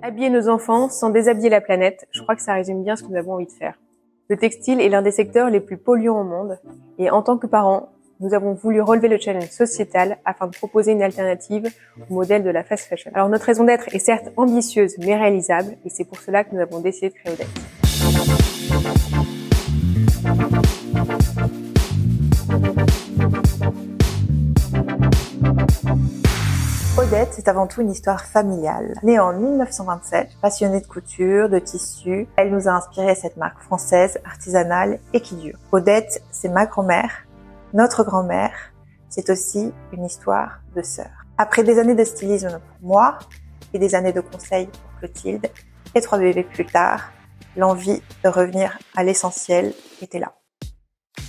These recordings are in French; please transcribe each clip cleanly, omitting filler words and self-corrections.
Habiller nos enfants sans déshabiller la planète, je crois que ça résume bien ce que nous avons envie de faire. Le textile est l'un des secteurs les plus polluants au monde et en tant que parents, nous avons voulu relever le challenge sociétal afin de proposer une alternative au modèle de la fast fashion. Alors notre raison d'être est certes ambitieuse mais réalisable et c'est pour cela que nous avons décidé de créer Odette. Odette, c'est avant tout une histoire familiale. Née en 1927, passionnée de couture, de tissu, elle nous a inspiré cette marque française, artisanale et qui dure. Odette, c'est ma grand-mère, notre grand-mère, c'est aussi une histoire de sœur. Après des années de stylisme pour moi et des années de conseils pour Clotilde et 3 bébés plus tard, l'envie de revenir à l'essentiel était là.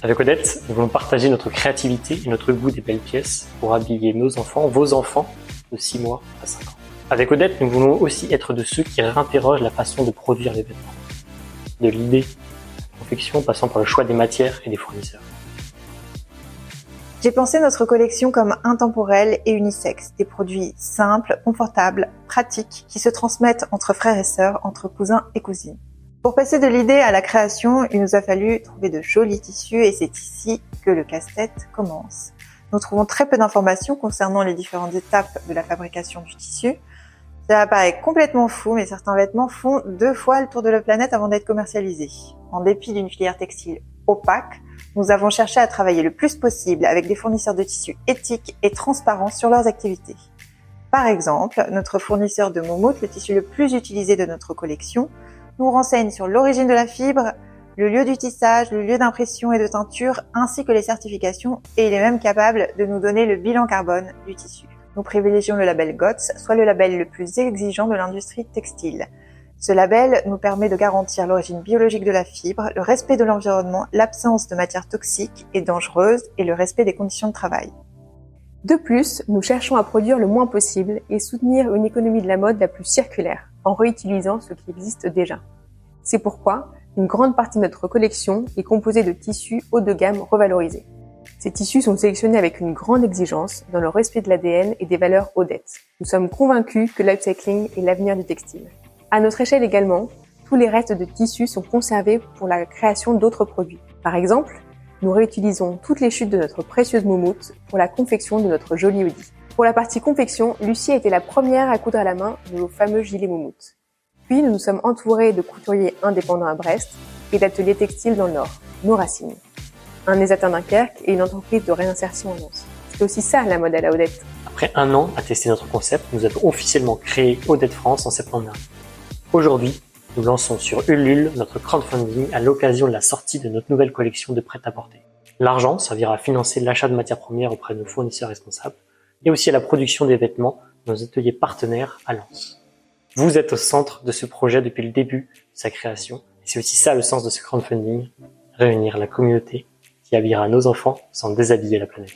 Avec Odette, nous voulons partager notre créativité et notre goût des belles pièces pour habiller nos enfants, vos enfants, de 6 mois à 5 ans. Avec Odette, nous voulons aussi être de ceux qui réinterrogent la façon de produire les vêtements. De l'idée, à la confection, passant par le choix des matières et des fournisseurs. J'ai pensé notre collection comme intemporelle et unisexe, des produits simples, confortables, pratiques, qui se transmettent entre frères et sœurs, entre cousins et cousines. Pour passer de l'idée à la création, il nous a fallu trouver de jolis tissus et c'est ici que le casse-tête commence. Nous trouvons très peu d'informations concernant les différentes étapes de la fabrication du tissu. Cela paraît complètement fou, mais certains vêtements font 2 fois le tour de la planète avant d'être commercialisés. En dépit d'une filière textile opaque, nous avons cherché à travailler le plus possible avec des fournisseurs de tissus éthiques et transparents sur leurs activités. Par exemple, notre fournisseur de moumoute, le tissu le plus utilisé de notre collection, nous renseigne sur l'origine de la fibre, le lieu du tissage, le lieu d'impression et de teinture, ainsi que les certifications, et il est même capable de nous donner le bilan carbone du tissu. Nous privilégions le label GOTS, soit le label le plus exigeant de l'industrie textile. Ce label nous permet de garantir l'origine biologique de la fibre, le respect de l'environnement, l'absence de matières toxiques et dangereuses et le respect des conditions de travail. De plus, nous cherchons à produire le moins possible et soutenir une économie de la mode la plus circulaire, en réutilisant ce qui existe déjà. C'est pourquoi une grande partie de notre collection est composée de tissus haut de gamme revalorisés. Ces tissus sont sélectionnés avec une grande exigence dans le respect de l'ADN et des valeurs Odette. Nous sommes convaincus que l'upcycling est l'avenir du textile. À notre échelle également, tous les restes de tissus sont conservés pour la création d'autres produits. Par exemple, nous réutilisons toutes les chutes de notre précieuse moumoute pour la confection de notre joli hoodie. Pour la partie confection, Lucie a été la première à coudre à la main nos fameux gilets moumoute. Puis nous nous sommes entourés de couturiers indépendants à Brest et d'ateliers textiles dans le Nord, nos racines. Un ESAT à Dunkerque et une entreprise de réinsertion en Lens. C'est aussi ça la mode à la Odette. Après 1 an à tester notre concept, nous avons officiellement créé Odette France en septembre dernier. Aujourd'hui, nous lançons sur Ulule notre crowdfunding à l'occasion de la sortie de notre nouvelle collection de prêt-à-porter. L'argent servira à financer l'achat de matières premières auprès de nos fournisseurs responsables et aussi à la production des vêtements dans nos ateliers partenaires à Lens. Vous êtes au centre de ce projet depuis le début de sa création et c'est aussi ça le sens de ce crowdfunding, réunir la communauté qui habillera nos enfants sans déshabiller la planète.